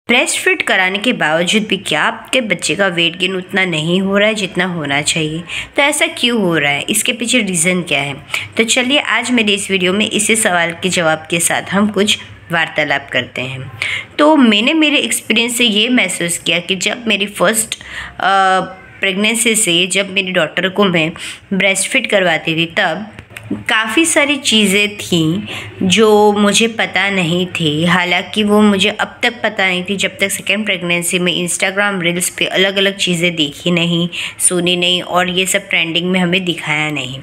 Breast feed कराने के बावजूद भी क्या आपके बच्चे का वेट गेन उतना नहीं हो रहा है जितना होना चाहिए? तो ऐसा क्यों हो रहा है, इसके पीछे रीज़न क्या है? तो चलिए आज मेरे इस वीडियो में इसी सवाल के जवाब के साथ हम कुछ वार्तालाप करते हैं। तो मैंने मेरे एक्सपीरियंस से ये महसूस किया कि जब मेरी फर्स्ट प्रेगनेंसी से जब मेरी डॉटर को मैं ब्रेस्ट फीड करवाती थी तब काफ़ी सारी चीज़ें थीं जो मुझे पता नहीं थी। हालांकि वो मुझे अब तक पता नहीं थी जब तक सेकेंड प्रेगनेंसी में इंस्टाग्राम रील्स पे अलग अलग चीज़ें देखी नहीं, सुनी नहीं और ये सब ट्रेंडिंग में हमें दिखाया नहीं।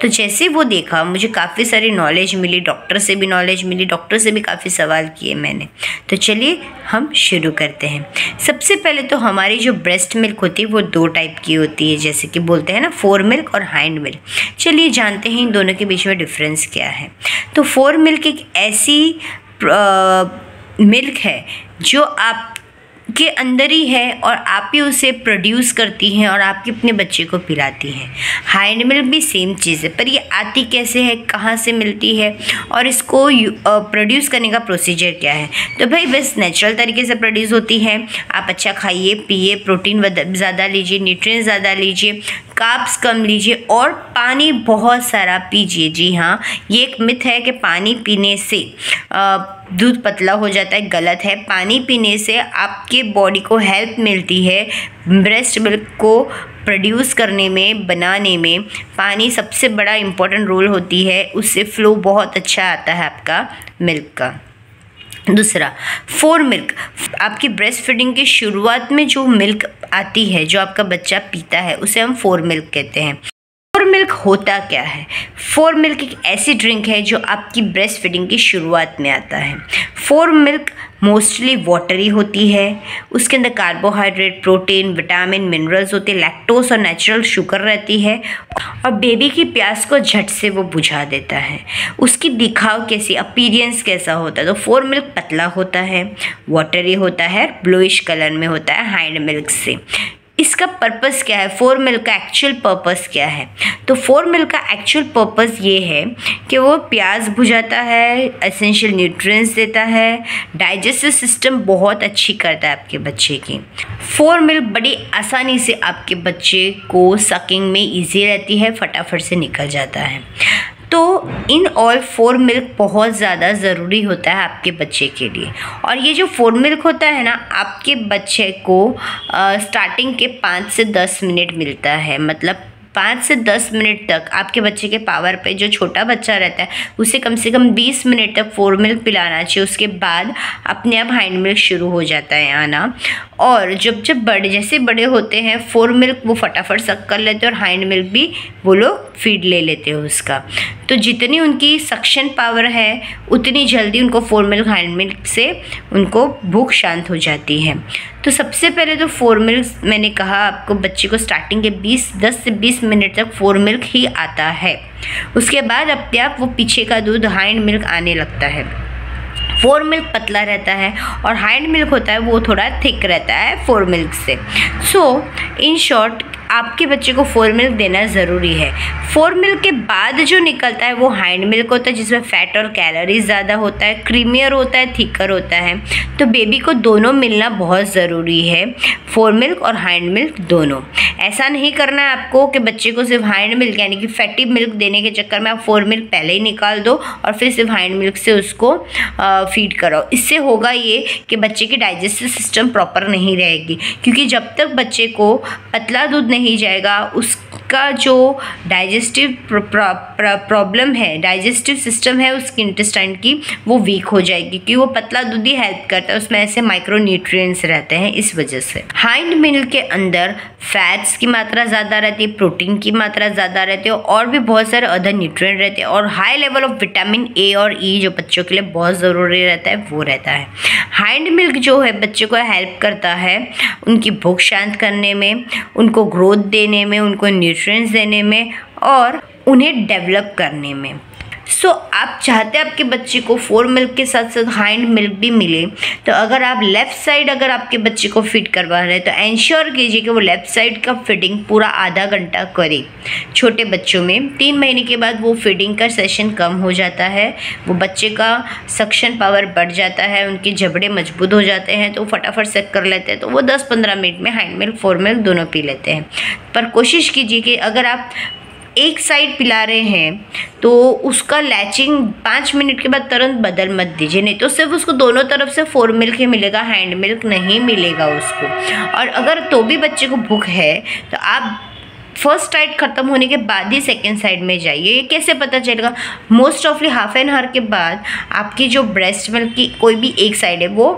तो जैसे वो देखा मुझे काफ़ी सारी नॉलेज मिली, डॉक्टर से भी नॉलेज मिली, डॉक्टर से भी काफ़ी सवाल किए मैंने। तो चलिए हम शुरू करते हैं। सबसे पहले तो हमारी जो ब्रेस्ट मिल्क होती है वो 2 टाइप की होती है, जैसे कि बोलते हैं ना फोर मिल्क और हाइंड मिल्क। चलिए जानते हैं इन दोनों के बीच में डिफरेंस क्या है। तो फोर मिल्क एक ऐसी मिल्क है जो आप के अंदर ही है और आप ही उसे प्रोड्यूस करती हैं और आपके अपने बच्चे को पिलाती हैं। हाइंड मिल्क भी सेम चीज़ है, पर ये आती कैसे है, कहाँ से मिलती है और इसको प्रोड्यूस करने का प्रोसीजर क्या है? तो भाई बस नेचुरल तरीके से प्रोड्यूस होती है। आप अच्छा खाइए पिए, प्रोटीन ज़्यादा लीजिए, न्यूट्रिएंट्स ज़्यादा लीजिए, कार्ब्स कम लीजिए और पानी बहुत सारा पीजिए। जी हाँ, ये एक मिथ है कि पानी पीने से दूध पतला हो जाता है, गलत है। पानी पीने से आपके बॉडी को हेल्प मिलती है ब्रेस्ट मिल्क को प्रोड्यूस करने में, बनाने में। पानी सबसे बड़ा इम्पोर्टेंट रोल होती है, उससे फ्लो बहुत अच्छा आता है आपका मिल्क का। दूसरा, फोर मिल्क, आपकी ब्रेस्ट फीडिंग की शुरुआत में जो मिल्क आती है जो आपका बच्चा पीता है उसे हम फोर मिल्क कहते हैं। फोर मिल्क होता क्या है? फोर मिल्क एक ऐसी ड्रिंक है जो आपकी ब्रेस्ट फीडिंग की शुरुआत में आता है। फोर मिल्क मोस्टली वाटरी होती है, उसके अंदर कार्बोहाइड्रेट, प्रोटीन, विटामिन, मिनरल्स होते हैं, लैक्टोज और नेचुरल शुगर रहती है और बेबी की प्यास को झट से वो बुझा देता है। उसकी दिखाव कैसी, अपीयरेंस कैसा होता है? तो फोर मिल्क पतला होता है, वाटरी होता है, ब्लूइश कलर में होता है हाइंड मिल्क से। इसका पर्पस क्या है? फोर मिल्क का एक्चुअल पर्पस क्या है? तो फोर मिल्क का एक्चुअल पर्पस ये है कि वो प्यास बुझाता है, एसेंशियल न्यूट्रिएंट्स देता है, डाइजेस्टिव सिस्टम बहुत अच्छी करता है आपके बच्चे की। फोर मिल्क बड़ी आसानी से आपके बच्चे को सकिंग में ईजी रहती है, फटाफट से निकल जाता है। तो इन ऑल फोर मिल्क बहुत ज़्यादा ज़रूरी होता है आपके बच्चे के लिए। और ये जो फोर मिल्क होता है ना, आपके बच्चे को स्टार्टिंग के 5 से 10 मिनट मिलता है। मतलब 5 से 10 मिनट तक आपके बच्चे के पावर पे जो छोटा बच्चा रहता है उसे कम से कम 20 मिनट तक फोर मिल्क पिलाना चाहिए। उसके बाद अपने आप हाइंड मिल्क शुरू हो जाता है आना। और जब जैसे बड़े होते हैं फोर मिल्क वो फटाफट सक कर लेते हैं और हाइंड मिल्क भी वो लोग फीड ले लेते हैं उसका। तो जितनी उनकी सक्शन पावर है उतनी जल्दी उनको फोर मिल्क हाइंड मिल्क से उनको भूख शांत हो जाती है। तो सबसे पहले तो फोर मिल्क मैंने कहा आपको बच्चे को स्टार्टिंग के 10 से 20 मिनट तक फोर मिल्क ही आता है। उसके बाद अपने आप वो पीछे का दूध हाइंड मिल्क आने लगता है। फोर मिल्क पतला रहता है और हाइंड मिल्क होता है वो थोड़ा थिक रहता है फोर मिल्क से। सो इन शॉर्ट आपके बच्चे को फोर मिल्क देना ज़रूरी है। फोर मिल्क के बाद जो निकलता है वो हाइंड मिल्क होता है जिसमें फ़ैट और कैलोरीज ज़्यादा होता है, क्रीमियर होता है, थिकर होता है। तो बेबी को दोनों मिलना बहुत ज़रूरी है, फोर मिल्क और हाइंड मिल्क दोनों। ऐसा नहीं करना है आपको कि बच्चे को सिर्फ हाइंड मिल्क यानी कि फैटी मिल्क देने के चक्कर में आप फोर मिल्क पहले ही निकाल दो और फिर सिर्फ हाइंड मिल्क से उसको फीड कराओ। इससे होगा ये कि बच्चे की डाइजेस्टिव सिस्टम प्रॉपर नहीं रहेगी, क्योंकि जब तक बच्चे को पतला दूध नहीं जाएगा उसका जो डाइजेस्टिव प्रॉब्लम है, डाइजेस्टिव सिस्टम है उसकी इंटेस्टाइन की, वो वीक हो जाएगी क्योंकि वो पतला दूध ही हेल्प करता है, उसमें ऐसे माइक्रो न्यूट्रिएंट्स रहते हैं इस वजह से। हाइंड मिल्क के अंदर फैट्स की मात्रा ज़्यादा रहती है, प्रोटीन की मात्रा ज़्यादा रहती है और भी बहुत सारे अदर न्यूट्रिएंट रहते हैं और high level of vitamin A और ई जो बच्चों के लिए बहुत ज़रूरी रहता है वो रहता है। हाइंड मिल्क जो है बच्चे को हेल्प करता है उनकी भूख शांत करने में, उनको ग्रोथ देने में, उनको न्यूट्रिएंट्स देने में और उन्हें डेवलप करने में। सो आप चाहते हैं आपके बच्चे को फोर मिल्क के साथ साथ हाइंड मिल्क भी मिले, तो अगर आप लेफ़्ट साइड अगर आपके बच्चे को फीड करवा रहे हैं तो एंश्योर कीजिए कि वो लेफ़्ट साइड का फीडिंग पूरा आधा घंटा करे। छोटे बच्चों में 3 महीने के बाद वो फीडिंग का सेशन कम हो जाता है, वो बच्चे का सक्शन पावर बढ़ जाता है, उनके जबड़े मजबूत हो जाते हैं तो फटाफट सेक कर लेते हैं, तो वो 10-15 मिनट में हाइंड मिल्क फोर मिल्क दोनों पी लेते हैं। पर कोशिश कीजिए कि अगर आप एक साइड पिला रहे हैं तो उसका लैचिंग 5 मिनट के बाद तुरंत बदल मत दीजिए, नहीं तो सिर्फ उसको दोनों तरफ से फोर मिल्क ही मिलेगा, हैंड मिल्क नहीं मिलेगा उसको। और अगर तो भी बच्चे को भूख है तो आप फर्स्ट साइड ख़त्म होने के बाद ही सेकेंड साइड में जाइए। ये कैसे पता चलेगा? मोस्ट ऑफली हाफ एन आवर के बाद आपकी जो ब्रेस्ट मिल्क की कोई भी एक साइड है वो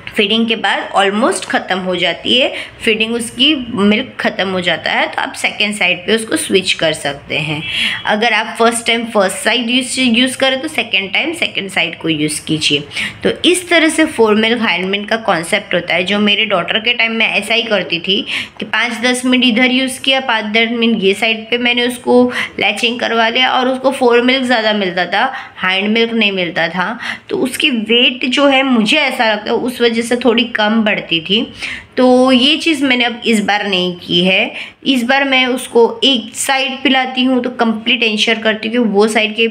फीडिंग के बाद ऑलमोस्ट ख़त्म हो जाती है, फीडिंग उसकी मिल्क ख़त्म हो जाता है, तो आप सेकेंड साइड पे उसको स्विच कर सकते हैं। अगर आप first time first side use करें तो सेकेंड टाइम सेकेंड साइड को यूज़ कीजिए। तो इस तरह से फोर मिल्क हाइंड मिल्क का कॉन्सेप्ट होता है, जो मेरे डॉटर के टाइम में ऐसा ही करती थी कि 5-10 मिनट इधर यूज़ किया, 5-10 मिनट ये साइड पर मैंने उसको लैचिंग करवा लिया और उसको फोर मिल्क ज़्यादा मिलता था, हाइंड मिल्क नहीं मिलता था। तो उसकी वेट जो है मुझे ऐसा लगता है उस वजह से थोड़ी कम बढ़ती थी। तो ये चीज़ मैंने अब इस बार नहीं की है। इस बार मैं उसको एक साइड पिलाती हूँ तो कंप्लीट इंश्योर करती हूँ कि वो साइड के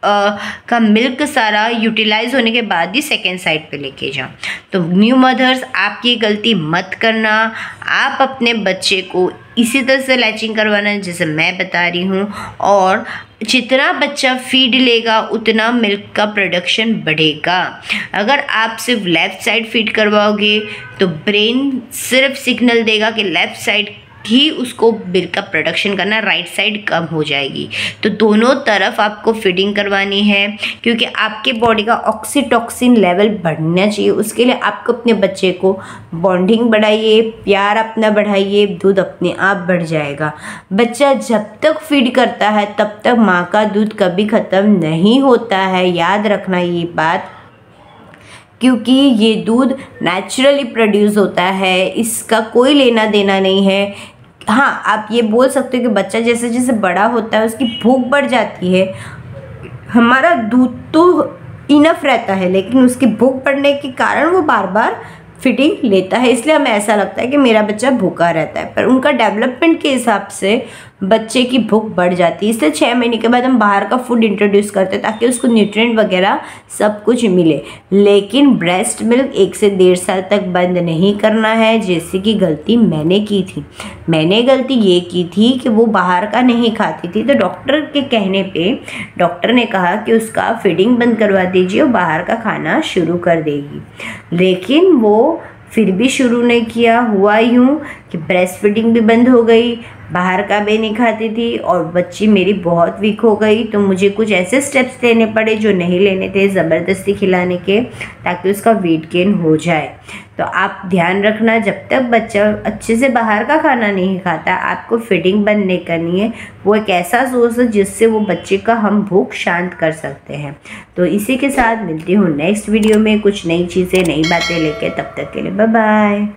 का मिल्क सारा यूटिलाइज होने के बाद ही सेकेंड साइड पे लेके जाऊँ। तो न्यू मदर्स, आप ये गलती मत करना। आप अपने बच्चे को इसी तरह से लैचिंग करवाना जैसे मैं बता रही हूँ, और जितना बच्चा फीड लेगा उतना मिल्क का प्रोडक्शन बढ़ेगा। अगर आप सिर्फ लेफ़्ट साइड फीड करवाओगे तो ब्रेन सिर्फ सिग्नल देगा कि लेफ़्ट साइड ही उसको मिल्क का प्रोडक्शन करना, राइट साइड कम हो जाएगी। तो दोनों तरफ आपको फीडिंग करवानी है, क्योंकि आपके बॉडी का ऑक्सीटॉक्सिन लेवल बढ़ना चाहिए। उसके लिए आपको अपने बच्चे को बॉन्डिंग बढ़ाइए, प्यार अपना बढ़ाइए, दूध अपने आप बढ़ जाएगा। बच्चा जब तक फीड करता है तब तक माँ का दूध कभी ख़त्म नहीं होता है, याद रखना ये बात, क्योंकि ये दूध नेचुरली प्रोड्यूस होता है, इसका कोई लेना देना नहीं है। हाँ, आप ये बोल सकते हो कि बच्चा जैसे जैसे बड़ा होता है उसकी भूख बढ़ जाती है। हमारा दूध तो इनफ रहता है, लेकिन उसकी भूख बढ़ने के कारण वो बार बार फीडिंग लेता है, इसलिए हमें ऐसा लगता है कि मेरा बच्चा भूखा रहता है। पर उनका डेवलपमेंट के हिसाब से बच्चे की भूख बढ़ जाती है, इसलिए 6 महीने के बाद हम बाहर का फूड इंट्रोड्यूस करते हैं ताकि उसको न्यूट्रिएंट वगैरह सब कुछ मिले। लेकिन ब्रेस्ट मिल्क 1 से 1.5 साल तक बंद नहीं करना है, जैसे कि गलती मैंने की थी। मैंने गलती ये की थी कि वो बाहर का नहीं खाती थी, तो डॉक्टर के कहने पे डॉक्टर ने कहा कि उसका फीडिंग बंद करवा दीजिए और बाहर का खाना शुरू कर देगी। लेकिन वो फिर भी शुरू नहीं किया। हुआ यूँ कि ब्रेस्ट फीडिंग भी बंद हो गई, बाहर का भी नहीं खाती थी और बच्ची मेरी बहुत वीक हो गई। तो मुझे कुछ ऐसे स्टेप्स लेने पड़े जो नहीं लेने थे ज़बरदस्ती खिलाने के, ताकि उसका वेट गेन हो जाए। तो आप ध्यान रखना, जब तक बच्चा अच्छे से बाहर का खाना नहीं खाता आपको फीडिंग बंद नहीं करनी है। वो एक ऐसा सोर्स है जिससे वो बच्चे का हम भूख शांत कर सकते हैं। तो इसी के साथ मिलती हूँ नेक्स्ट वीडियो में कुछ नई चीज़ें नई बातें लेके, तब तक के लिए बाय बाय।